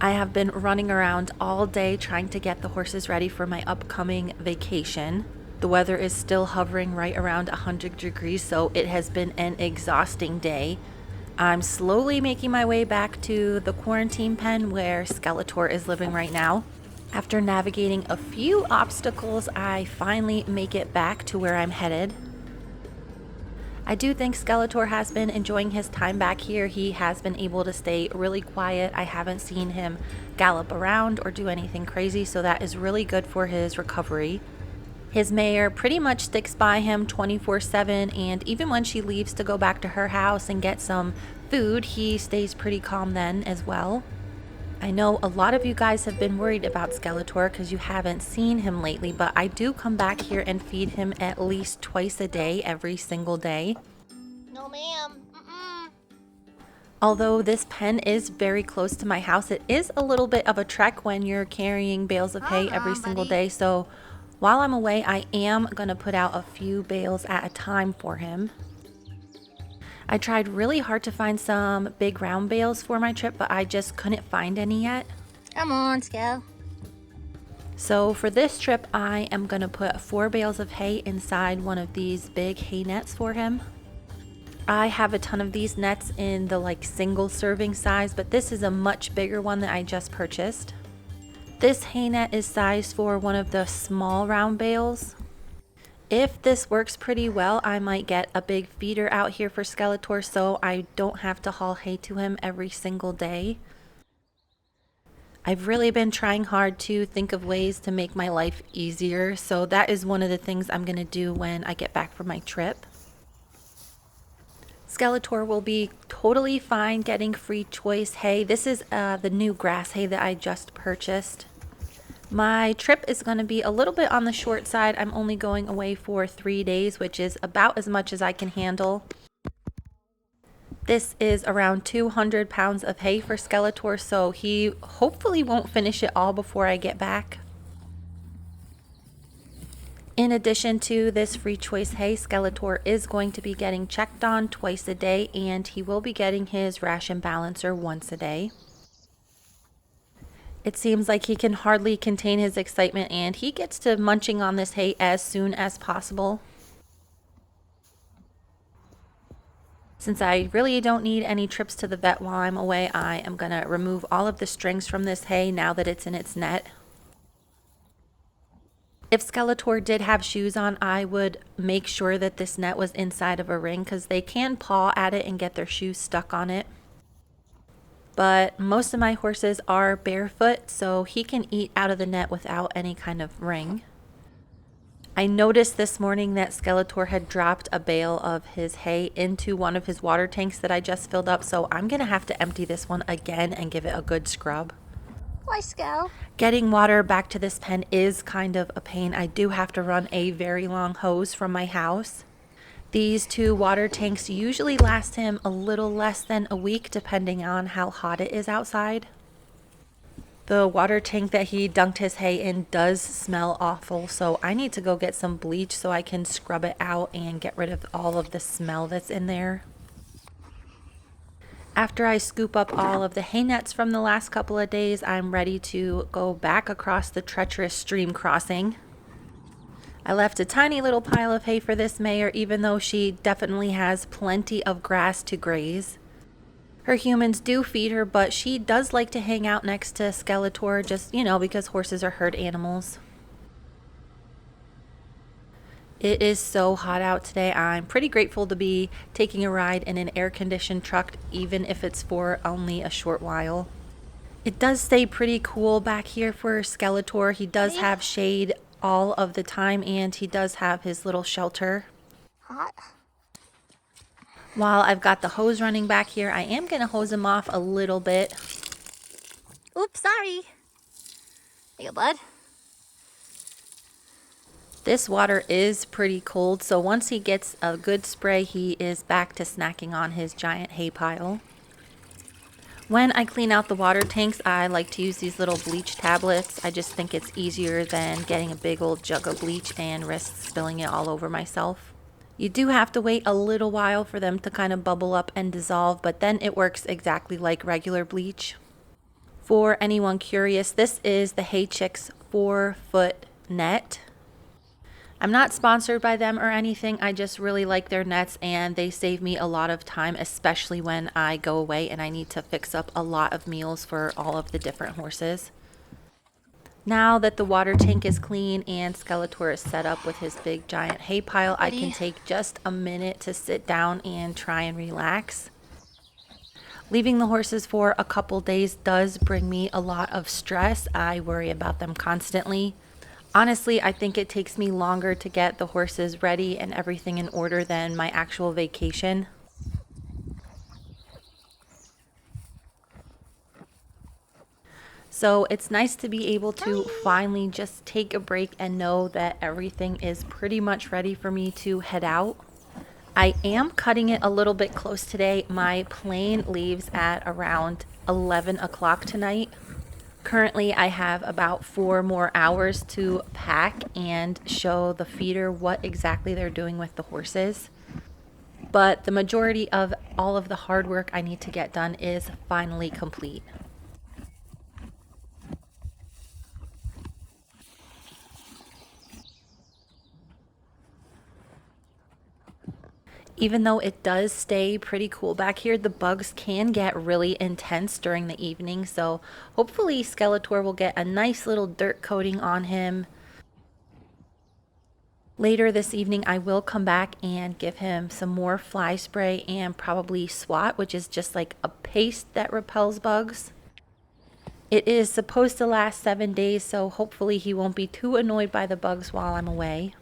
I have been running around all day trying to get the horses ready for my upcoming vacation. The weather is still hovering right around 100 degrees, so it has been an exhausting day. I'm slowly making my way back to the quarantine pen where Skeletor is living right now. After navigating a few obstacles, I finally make it back to where I'm headed. I do think Skeletor has been enjoying his time back here. He has been able to stay really quiet. I haven't seen him gallop around or do anything crazy, so that is really good for his recovery. His mare pretty much sticks by him 24/7, and even when she leaves to go back to her house and get some food, he stays pretty calm then as well. I know a lot of you guys have been worried about Skeletor because you haven't seen him lately, but I do come back here and feed him at least twice a day, every single day. No, ma'am. Mm-mm. Although this pen is very close to my house, it is a little bit of a trek when you're carrying bales of hay every single day. So while I'm away, I am going to put out a few bales at a time for him. I tried really hard to find some big round bales for my trip, but I just couldn't find any yet. Come on, Skel. So for this trip, I am going to put 4 bales of hay inside one of these big hay nets for him. I have a ton of these nets in the single serving size, but this is a much bigger one that I just purchased. This hay net is sized for one of the small round bales. If this works pretty well, I might get a big feeder out here for Skeletor so I don't have to haul hay to him every single day. I've really been trying hard to think of ways to make my life easier, so that is one of the things I'm going to do when I get back from my trip. Skeletor will be totally fine getting free choice hay. This is the new grass hay that I just purchased. My trip is going to be a little bit on the short side. I'm only going away for 3 days, which is about as much as I can handle. This is around 200 pounds of hay for Skeletor, so he hopefully won't finish it all before I get back. In addition to this free choice hay, Skeletor is going to be getting checked on twice a day, and he will be getting his ration balancer once a day. It seems like he can hardly contain his excitement, and he gets to munching on this hay as soon as possible. Since I really don't need any trips to the vet while I'm away, I am going to remove all of the strings from this hay now that it's in its net. If Skeletor did have shoes on, I would make sure that this net was inside of a ring because they can paw at it and get their shoes stuck on it. But most of my horses are barefoot, so he can eat out of the net without any kind of ring. I noticed this morning that Skeletor had dropped a bale of his hay into one of his water tanks that I just filled up, so I'm going to have to empty this one again and give it a good scrub. Why, Skel? Getting water back to this pen is kind of a pain. I do have to run a very long hose from my house. These 2 water tanks usually last him a little less than a week depending on how hot it is outside. The water tank that he dunked his hay in does smell awful, so I need to go get some bleach so I can scrub it out and get rid of all of the smell that's in there. After I scoop up all of the hay nets from the last couple of days, I'm ready to go back across the treacherous stream crossing. I left a tiny little pile of hay for this mare, even though she definitely has plenty of grass to graze. Her humans do feed her, but she does like to hang out next to Skeletor, just, because horses are herd animals. It is so hot out today. I'm pretty grateful to be taking a ride in an air-conditioned truck, even if it's for only a short while. It does stay pretty cool back here for Skeletor. He does have shade all of the time, and he does have his little shelter. Hot? While I've got the hose running back here, I am going to hose him off a little bit. Oops, sorry. There you go, bud. This water is pretty cold, so once he gets a good spray, he is back to snacking on his giant hay pile. When I clean out the water tanks, I like to use these little bleach tablets. I just think it's easier than getting a big old jug of bleach and risk spilling it all over myself. You do have to wait a little while for them to kind of bubble up and dissolve, but then it works exactly like regular bleach. For anyone curious, this is the Hey Chicks 4-foot net. I'm not sponsored by them or anything. I just really like their nets and they save me a lot of time, especially when I go away and I need to fix up a lot of meals for all of the different horses. Now that the water tank is clean and Skeletor is set up with his big giant hay pile, I can take just a minute to sit down and try and relax. Leaving the horses for a couple days does bring me a lot of stress. I worry about them constantly. Honestly, I think it takes me longer to get the horses ready and everything in order than my actual vacation. So it's nice to be able to finally just take a break and know that everything is pretty much ready for me to head out. I am cutting it a little bit close today. My plane leaves at around 11 o'clock tonight. Currently, I have about 4 more hours to pack and show the feeder what exactly they're doing with the horses. But the majority of all of the hard work I need to get done is finally complete. Even though it does stay pretty cool back here, the bugs can get really intense during the evening. So hopefully Skeletor will get a nice little dirt coating on him. Later this evening, I will come back and give him some more fly spray and probably swat, which is just like a paste that repels bugs. It is supposed to last 7 days, so hopefully he won't be too annoyed by the bugs while I'm away.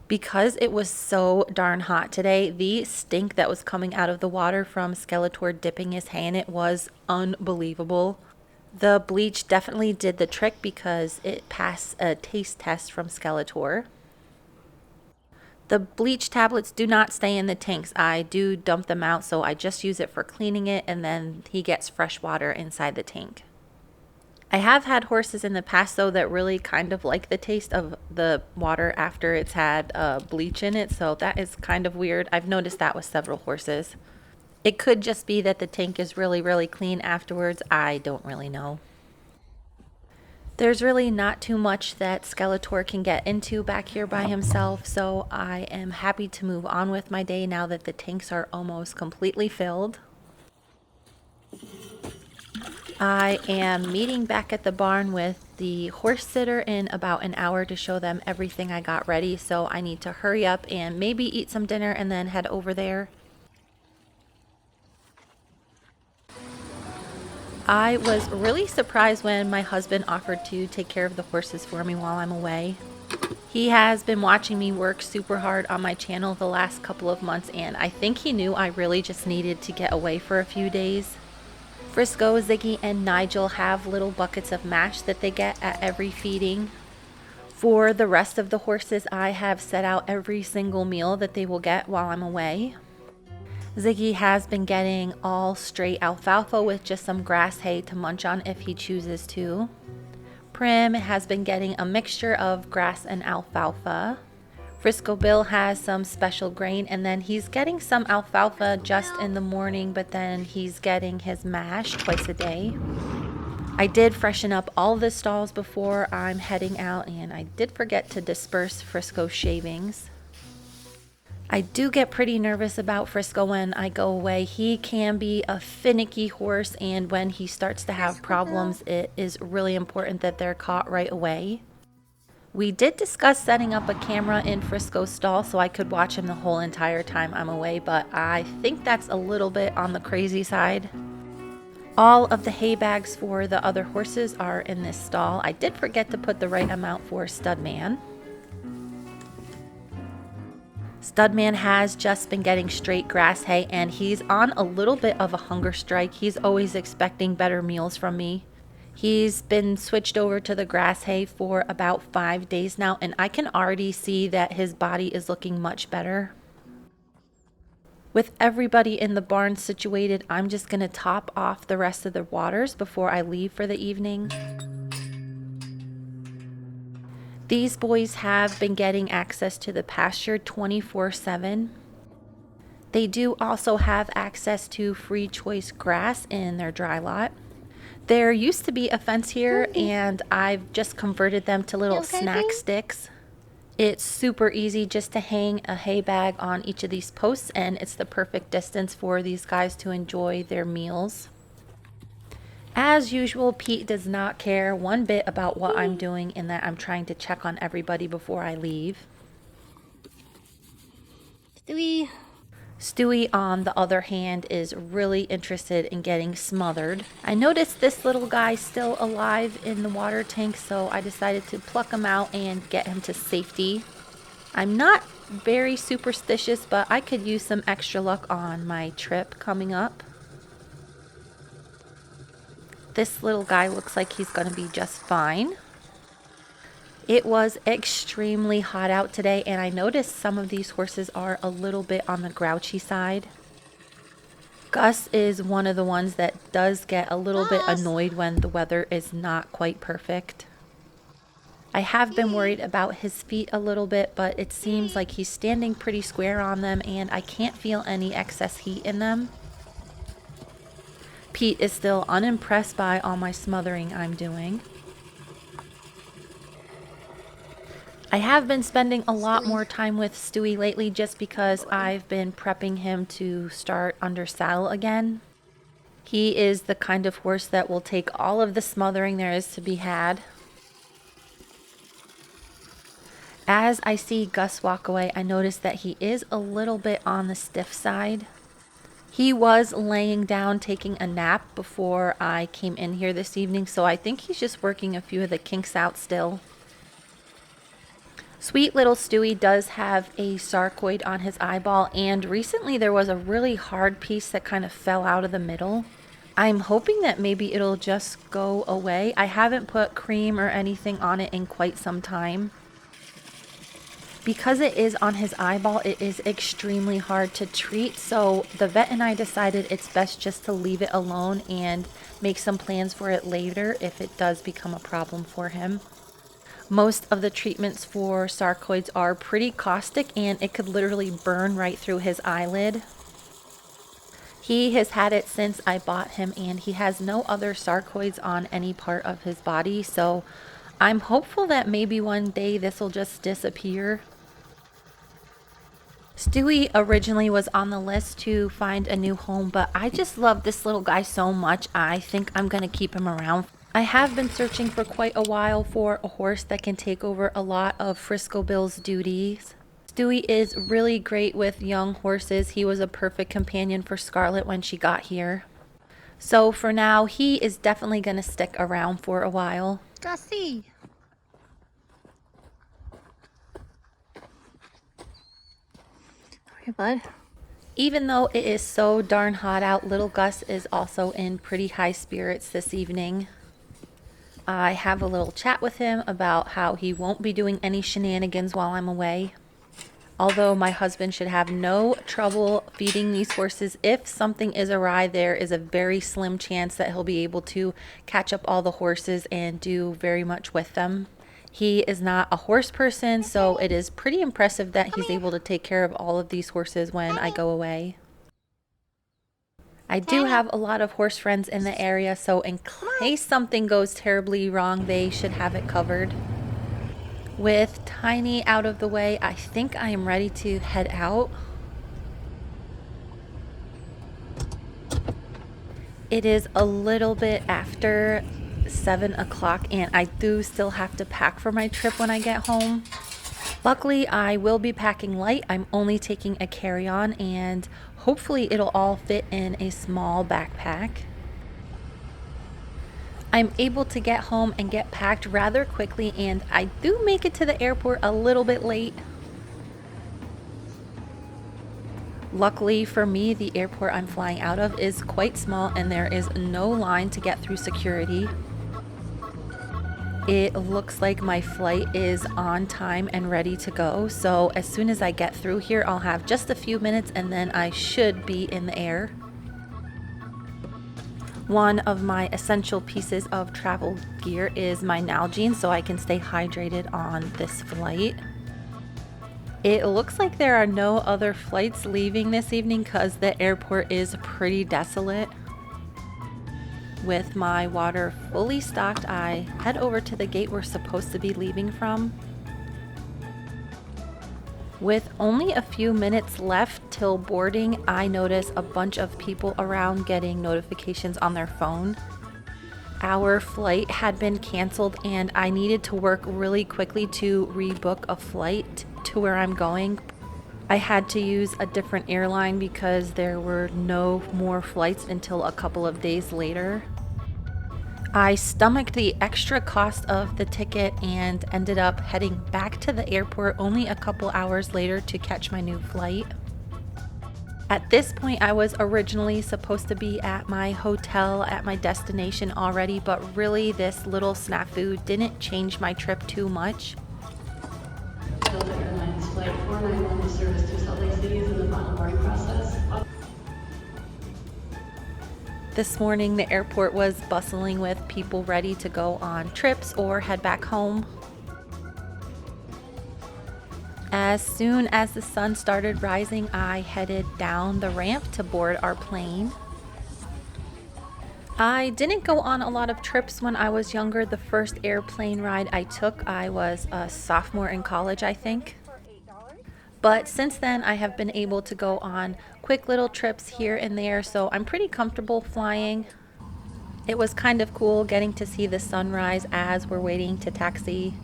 Because it was so darn hot today, the stink that was coming out of the water from Skeletor dipping his hay in it was unbelievable. The bleach definitely did the trick because it passed a taste test from Skeletor. The bleach tablets do not stay in the tanks. I do dump them out, so I just use it for cleaning it, and then he gets fresh water inside the tank. I have had horses in the past, though, that really kind of like the taste of the water after it's had bleach in it, so that is kind of weird. I've noticed that with several horses. It could just be that the tank is really, really clean afterwards. I don't really know. There's really not too much that Skeletor can get into back here by himself, so I am happy to move on with my day now that the tanks are almost completely filled. I am meeting back at the barn with the horse sitter in about an hour to show them everything I got ready, so I need to hurry up and maybe eat some dinner and then head over there. I was really surprised when my husband offered to take care of the horses for me while I'm away. He has been watching me work super hard on my channel the last couple of months, and I think he knew I really just needed to get away for a few days. Frisco, Ziggy, and Nigel have little buckets of mash that they get at every feeding. For the rest of the horses, I have set out every single meal that they will get while I'm away. Ziggy has been getting all straight alfalfa with just some grass hay to munch on if he chooses to. Prim has been getting a mixture of grass and alfalfa. Frisco Bill has some special grain, and then he's getting some alfalfa just in the morning, but then he's getting his mash twice a day. I did freshen up all the stalls before I'm heading out, and I did forget to disperse Frisco's shavings. I do get pretty nervous about Frisco when I go away. He can be a finicky horse, and when he starts to have problems, it is really important that they're caught right away. We did discuss setting up a camera in Frisco's stall so I could watch him the whole entire time I'm away, but I think that's a little bit on the crazy side. All of the hay bags for the other horses are in this stall. I did forget to put the right amount for Studman. Studman has just been getting straight grass hay, and he's on a little bit of a hunger strike. He's always expecting better meals from me. He's been switched over to the grass hay for about 5 days now, and I can already see that his body is looking much better. With everybody in the barn situated, I'm just going to top off the rest of the waters before I leave for the evening. These boys have been getting access to the pasture 24/7. They do also have access to free choice grass in their dry lot. There used to be a fence here and I've just converted them to little snack sticks. It's super easy just to hang a hay bag on each of these posts, and it's the perfect distance for these guys to enjoy their meals. As usual, Pete does not care one bit about what I'm doing, in that I'm trying to check on everybody before I leave. Stewie, on the other hand, is really interested in getting smothered. I noticed this little guy still alive in the water tank, so I decided to pluck him out and get him to safety. I'm not very superstitious, but I could use some extra luck on my trip coming up. This little guy looks like he's going to be just fine. It was extremely hot out today, and I noticed some of these horses are a little bit on the grouchy side. Gus is one of the ones that does get a little bit annoyed when the weather is not quite perfect. I have been worried about his feet a little bit, but it seems like he's standing pretty square on them and I can't feel any excess heat in them. Pete is still unimpressed by all my smothering I'm doing. I have been spending a lot more time with Stewie lately just because I've been prepping him to start under saddle again. He is the kind of horse that will take all of the smothering there is to be had. As I see Gus walk away, I notice that he is a little bit on the stiff side. He was laying down taking a nap before I came in here this evening, so I think he's just working a few of the kinks out still. Sweet little Stewie does have a sarcoid on his eyeball, and recently there was a really hard piece that kind of fell out of the middle. I'm hoping that maybe it'll just go away. I haven't put cream or anything on it in quite some time. Because it is on his eyeball, it is extremely hard to treat, so the vet and I decided it's best just to leave it alone and make some plans for it later if it does become a problem for him. Most of the treatments for sarcoids are pretty caustic, and it could literally burn right through his eyelid. He has had it since I bought him, and he has no other sarcoids on any part of his body, so I'm hopeful that maybe one day this will just disappear. Stewie originally was on the list to find a new home, but I just love this little guy so much, I think I'm going to keep him around. I have been searching for quite a while for a horse that can take over a lot of Frisco Bill's duties. Stewie is really great with young horses. He was a perfect companion for Scarlett when she got here. So for now, he is definitely going to stick around for a while. Gussie. Okay, bud. Even though it is so darn hot out, little Gus is also in pretty high spirits this evening. I have a little chat with him about how he won't be doing any shenanigans while I'm away. Although my husband should have no trouble feeding these horses, if something is awry, there is a very slim chance that he'll be able to catch up all the horses and do very much with them. He is not a horse person, so it is pretty impressive that he's able to take care of all of these horses when I go away. I do have a lot of horse friends in the area, so in case something goes terribly wrong, they should have it covered. With Tiny out of the way, I think I am ready to head out. It is a little bit after 7 o'clock, and I do still have to pack for my trip when I get home. Luckily, I will be packing light. I'm only taking a carry-on, and hopefully it'll all fit in a small backpack. I'm able to get home and get packed rather quickly, and I do make it to the airport a little bit late. Luckily for me, the airport I'm flying out of is quite small, and there is no line to get through security. It looks like my flight is on time and ready to go, so as soon as I get through here, I'll have just a few minutes and then I should be in the air. One of my essential pieces of travel gear is my Nalgene, so I can stay hydrated on this flight. It looks like there are no other flights leaving this evening because the airport is pretty desolate. With my water fully stocked, I head over to the gate we're supposed to be leaving from. With only a few minutes left till boarding, I notice a bunch of people around getting notifications on their phone. Our flight had been canceled and I needed to work really quickly to rebook a flight to where I'm going. I had to use a different airline because there were no more flights until a couple of days later. I stomached the extra cost of the ticket and ended up heading back to the airport only a couple hours later to catch my new flight. At this point, I was originally supposed to be at my hotel at my destination already, but really this little snafu didn't change my trip too much. Delta Airlines Flight 491 to service to Salt Lake City is in the final boarding process. This morning, the airport was bustling with people ready to go on trips or head back home. As soon as the sun started rising, I headed down the ramp to board our plane. I didn't go on a lot of trips when I was younger. The first airplane ride I took, I was a sophomore in college, I think. But since then, I have been able to go on quick little trips here and there, so I'm pretty comfortable flying. It was kind of cool getting to see the sunrise as we're waiting to taxi.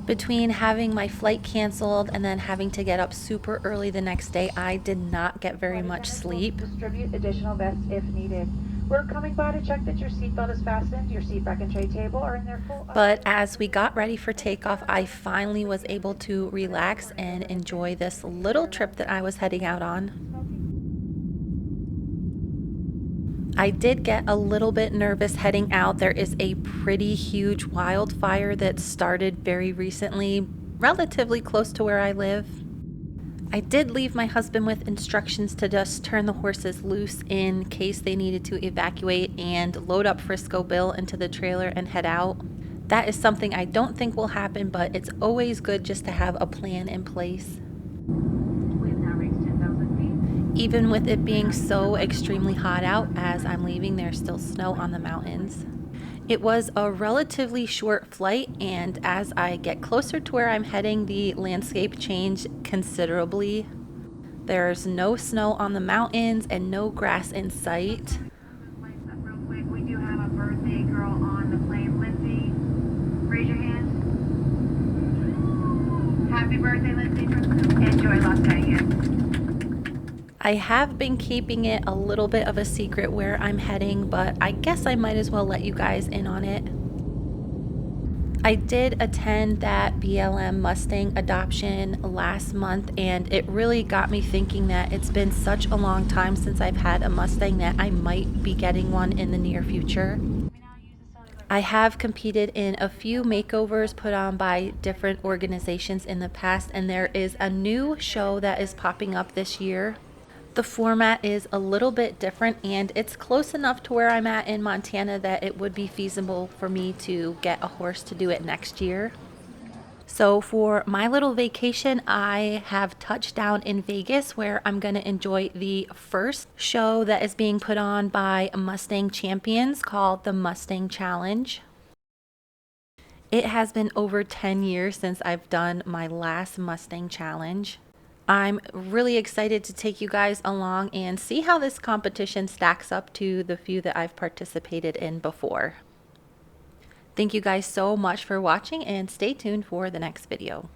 Between having my flight canceled and then having to get up super early the next day, I did not get very much sleep. Distribute additional vests if needed. We're coming by to check that your seatbelt is fastened, your seat back and tray table are in their full. But as we got ready for takeoff, I finally was able to relax and enjoy this little trip that I was heading out on. I did get a little bit nervous heading out. There is a pretty huge wildfire that started very recently, relatively close to where I live. I did leave my husband with instructions to just turn the horses loose in case they needed to evacuate and load up Frisco Bill into the trailer and head out. That is something I don't think will happen, but it's always good just to have a plan in place. We've now reached 10,000 feet. Even with it being so extremely hot out, as I'm leaving, there's still snow on the mountains. It was a relatively short flight, and as I get closer to where I'm heading, the landscape changed considerably. There's no snow on the mountains and no grass in sight. Real quick, we do have a birthday girl on the plane. Lindsay, raise your hand. Happy birthday, Lindsay. Enjoy Las Vegas. I have been keeping it a little bit of a secret where I'm heading, but I guess I might as well let you guys in on it. I did attend that BLM Mustang adoption last month, and it really got me thinking that it's been such a long time since I've had a Mustang that I might be getting one in the near future. I have competed in a few makeovers put on by different organizations in the past, and there is a new show that is popping up this year. The format is a little bit different, and it's close enough to where I'm at in Montana that it would be feasible for me to get a horse to do it next year. So for my little vacation, I have touched down in Vegas, where I'm going to enjoy the first show that is being put on by Mustang champions called the Mustang Challenge. It has been over 10 years since I've done my last Mustang Challenge. I'm really excited to take you guys along and see how this competition stacks up to the few that I've participated in before. Thank you guys so much for watching, and stay tuned for the next video.